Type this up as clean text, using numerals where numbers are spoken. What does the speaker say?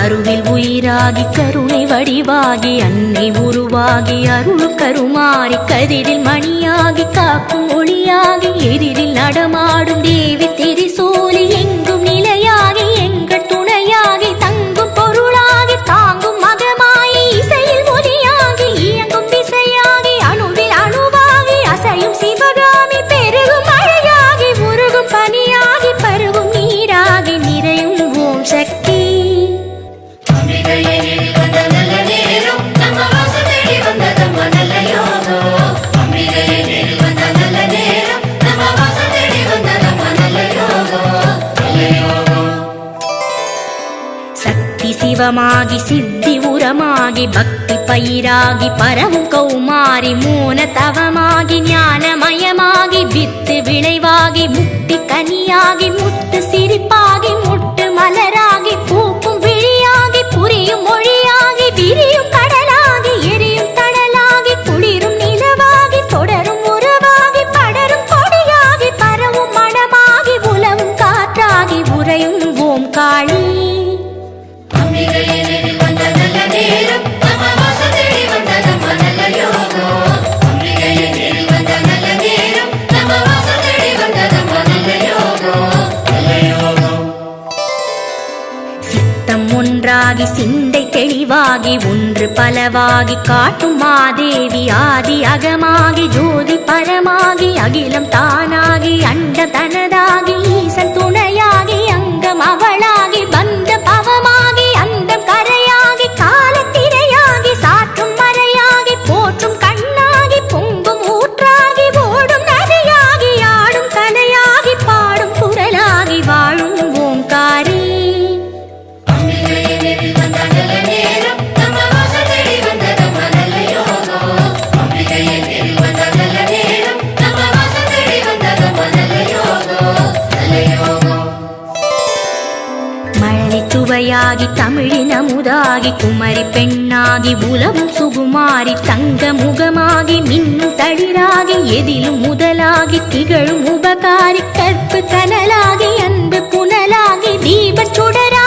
கருவில் உயிராகி கருணை வடிவாகி அன்னை உருவாகி அருள் கருமாறி கதிரில் மணியாகி காக்கும் ஒளியாகி எதிரில் நடமாடும் தேவி திரிசூலி எங்கும் நிலையாகி எங்கள் துணையாகி தங்கும் பொருளாகி தாங்கும் மகமாயி இசையில் ஒலியாகி இயங்கும் திசையாகி அணுவில் அணுவாகி அசையும் சிவகாமி பெருகும் மழையாகி உருகும் பனியாகி பருகும் நீராகி நிறையும் ஓம் சக்தி. சிவமாகி சித்தி உரமாகி பக்தி பயிராகி பரவும் கௌமாரி மூன தவமாகி ஞானமயமாகி வித்து விளைவாகி முக்தி கனியாகி முத்து சிரிப்பாகி முட்டு மலராகி பூக்கும் விழியாகி புரியும் மொழியாகி விரியும் கடலாகி எரியும் தடலாகி குளிரும் நிலவாகி தொடரும் உறவாகி படரும் கொடியாகி பரவும் மனமாகி உலவும் காற்றாகி உறையும் ஓம் காளி. சித்தம் ஒன்றாகி சிந்தை தெளிவாகி ஒன்று பலவாகி காட்டும் மாதேவி ஆதி அகமாகி ஜோதி பரமாகி அகிலம் தானாகி அண்ட தனதாகி ஈசன் துணையாகி அங்கம் அவளாகி பந்த பவமாகி அந்தம் கரையாகி காலத்திரையாகி சாற்றும் மறையாகி போற்றும் கண்ணாகி பொங்கும் ஊற்றாகி ஓடும் நதியாகி ஆடும் கலையாகி பாடும் குரலாகி வாழும் ஓங்காரி. சுவையாகி தமிழின் அமுதாகி குமரி பெண்ணாகி உலவும் சுகுமாரி தங்க முகமாகி மின்னும் தளிராகி எதிலும் முதலாகி திகழும் உபகாரி கற்பு கனலாகி அன்பு புனலாகி தீப சுடரா